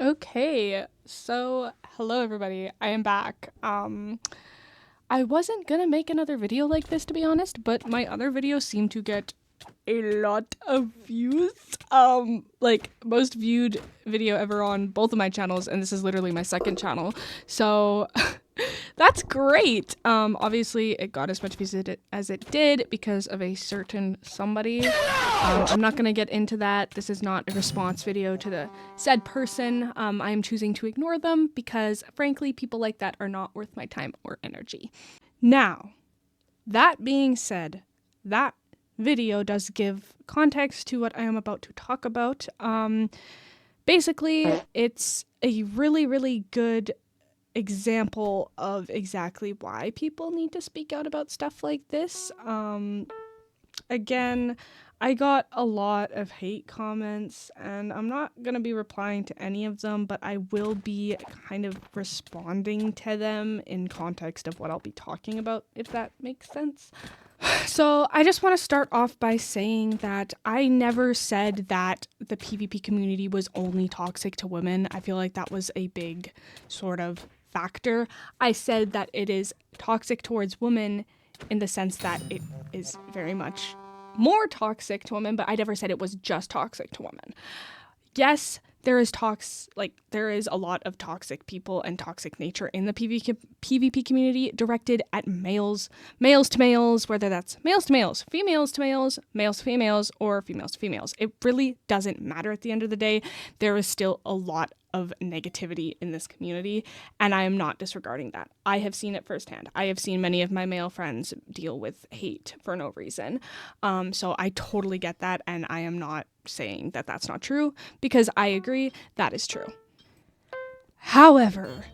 Okay, so hello everybody. I am back. I wasn't gonna make another video like this, to be honest, but my other videos seem to get a lot of views. Like most viewed video ever on both of my channels, and this is literally my second channel. So that's great. Obviously it got as much views as it did because of a certain somebody. I'm not gonna get into that. This is not a response video to the said person. I am choosing to ignore them because frankly, people like that are not worth my time or energy. Now, that being said, that video does give context to what I am about to talk about. Basically, it's a really good example of exactly why people need to speak out about stuff like this. Again, I got a lot of hate comments, and I'm not going to be replying to any of them, but I will be kind of responding to them in context of what I'll be talking about, if that makes sense. So I just want to start off by saying that I never said that the PvP community was only toxic to women. I feel like that was a big sort of factor. I said that it is toxic towards women in the sense that it is very much more toxic to women, but I never said it was just toxic to women. Yes, there is a lot of toxic people and toxic nature in the PvP community directed at males to males, whether that's males to males, females to males, males to females, or females to females. It really doesn't matter at the end of the day. There is still a lot of negativity in this community, and I am not disregarding that. I have seen it firsthand. I have seen many of my male friends deal with hate for no reason. So I totally get that, and I am not saying that that's not true, because I agree that is true. However,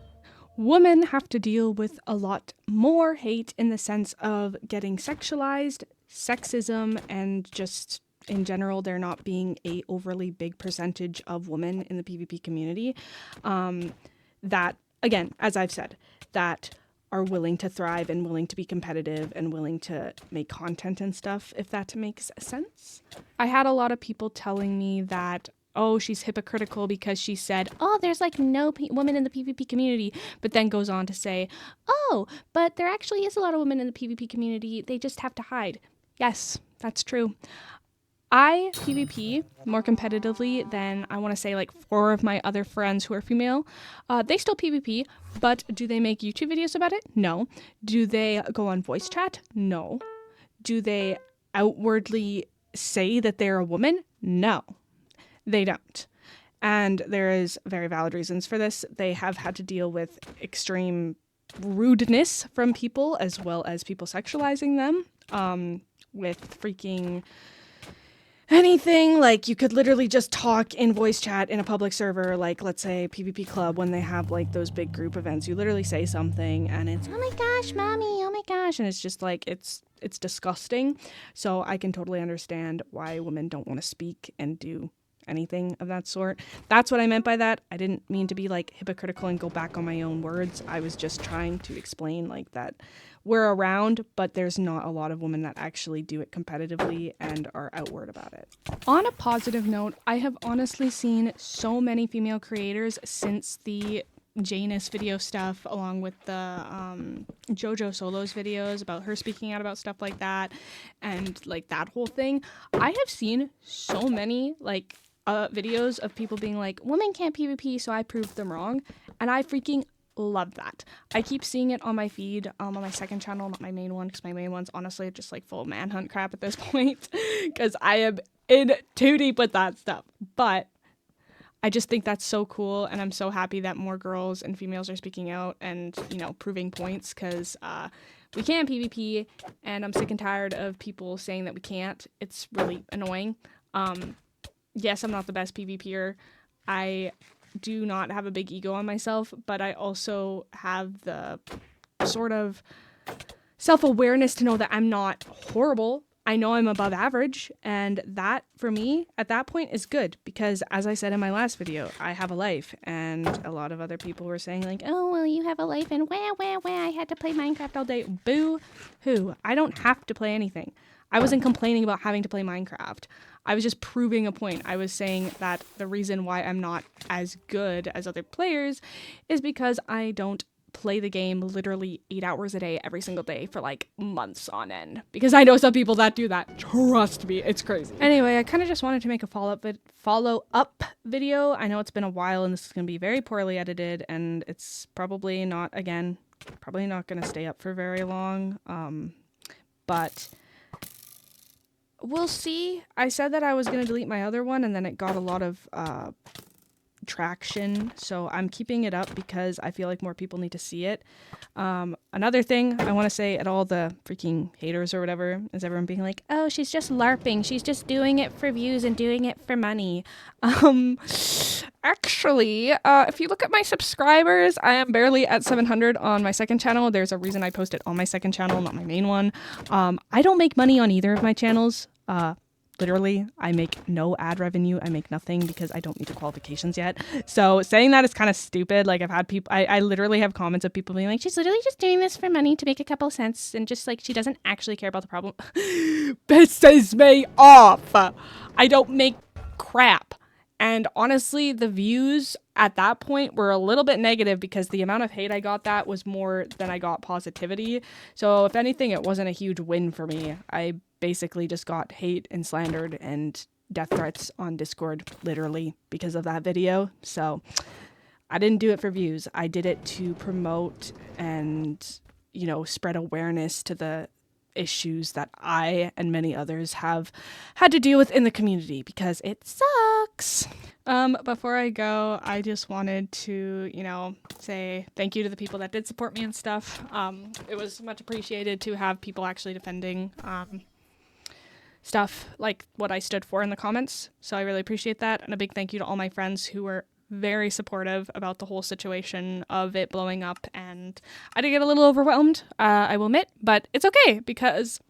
women have to deal with a lot more hate in the sense of getting sexualized, sexism, and just in general, there not being a overly big percentage of women in the PvP community that, again, as I've said, that are willing to thrive and willing to be competitive and willing to make content and stuff, if that makes sense. I had a lot of people telling me that, oh, she's hypocritical because she said, oh, there's like no women in the PvP community, but then goes on to say, oh, but there actually is a lot of women in the PvP community, they just have to hide. Yes, that's true. I PvP more competitively than I want to say like 4 of my other friends who are female. They still PvP, but do they make YouTube videos about it? No. Do they go on voice chat? No. Do they outwardly say that they're a woman? No, they don't. And there is very valid reasons for this. They have had to deal with extreme rudeness from people as well as people sexualizing them with freaking anything. Like, you could literally just talk in voice chat in a public server, like let's say PvP Club, when they have like those big group events. You literally say something and it's, oh my gosh, mommy, oh my gosh, and it's just like it's disgusting. So I can totally understand why women don't want to speak and do anything of that sort. That's what I meant by that. I didn't mean to be like hypocritical and go back on my own words. I was just trying to explain like that we're around, but there's not a lot of women that actually do it competitively and are outward about it. On a positive note, I have honestly seen so many female creators since the Janus video stuff, along with the JoJo Solos videos about her speaking out about stuff like that, and like that whole thing. I have seen so many like videos of people being like, women can't PvP, so I proved them wrong, and I freaking love that. I keep seeing it on my feed, on my second channel, not my main one, because my main one's honestly just like full manhunt crap at this point, because I am in too deep with that stuff. But I just think that's so cool, and I'm so happy that more girls and females are speaking out and, you know, proving points, because we can PvP, and I'm sick and tired of people saying that we can't. It's really annoying. Yes, I'm not the best PvPer. I do not have a big ego on myself, but I also have the sort of self-awareness to know that I'm not horrible. I know I'm above average, and that, for me, at that point, is good, because, as I said in my last video, I have a life, and a lot of other people were saying, like, oh, well, you have a life, and wah, I had to play Minecraft all day. Boo-hoo. I don't have to play anything. I wasn't complaining about having to play Minecraft. I was just proving a point. I was saying that the reason why I'm not as good as other players is because I don't play the game literally 8 hours a day every single day for like months on end, because I know some people that do that. Trust me, it's crazy. Anyway, I kind of just wanted to make a follow-up video. I know it's been a while and this is going to be very poorly edited, and it's probably not going to stay up for very long, but we'll see. I said that I was going to delete my other one, and then it got a lot of traction, so I'm keeping it up because I feel like more people need to see it. Another thing I want to say at all the freaking haters or whatever is everyone being like, oh, she's just LARPing, she's just doing it for views and doing it for money. Actually, if you look at my subscribers, I am barely at 700 on my second channel. There's a reason I post it on my second channel, not my main one. I don't make money on either of my channels. Literally, I make no ad revenue. I make nothing because I don't meet the qualifications yet. So saying that is kind of stupid. Like, I've had people, I literally have comments of people being like, she's literally just doing this for money to make a couple cents, and just like, she doesn't actually care about the problem. Pisses me off. I don't make crap. And honestly, the views at that point were a little bit negative because the amount of hate I got that was more than I got positivity. So if anything, it wasn't a huge win for me. I basically just got hate and slandered and death threats on Discord, literally, because of that video. So I didn't do it for views. I did it to promote and, you know, spread awareness to the issues that I and many others have had to deal with in the community, because it sucks. Before I go, I just wanted to, you know, say thank you to the people that did support me and stuff. It was much appreciated to have people actually defending stuff like what I stood for in the comments. So I really appreciate that. And a big thank you to all my friends who were very supportive about the whole situation of it blowing up, and I did get a little overwhelmed, I will admit, but it's okay because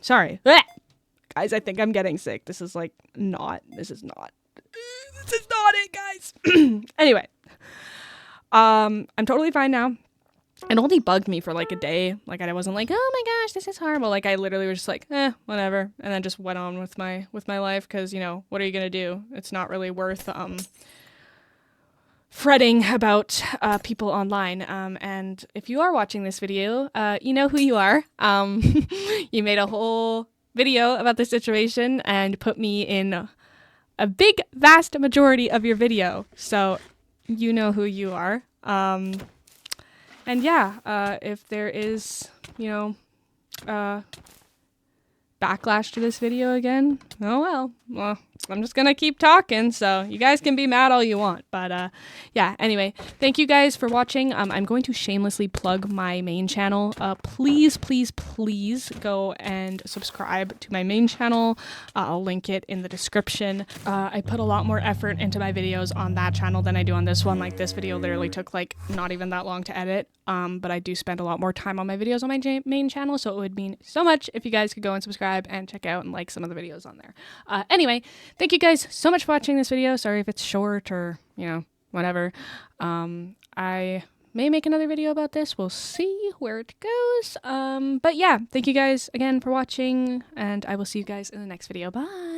sorry. Blech! Guys, I think I'm getting sick. This is not it, guys. Anyway, I'm totally fine now. It only bugged me for like a day. Like, I wasn't like, oh my gosh, this is horrible. Like, I literally was just like, whatever, and then just went on with my life, because, you know, what are you gonna do? It's not really worth fretting about people online. And if you are watching this video, you know who you are. You made a whole video about this situation and put me in a big, vast majority of your video. So you know who you are. And yeah, if there is, you know, backlash to this video again, oh well, I'm just gonna keep talking, so you guys can be mad all you want. But yeah, anyway, thank you guys for watching. I'm going to shamelessly plug my main channel. Please go and subscribe to my main channel. I'll link it in the description. I put a lot more effort into my videos on that channel than I do on this one. Like, this video literally took like not even that long to edit. But I do spend a lot more time on my videos on my main channel, so it would mean so much if you guys could go and subscribe and check out and like some of the videos on there. Anyway, thank you guys so much for watching this video. Sorry if it's short or, you know, whatever. I may make another video about this. We'll see where it goes. But yeah, thank you guys again for watching, and I will see you guys in the next video. Bye!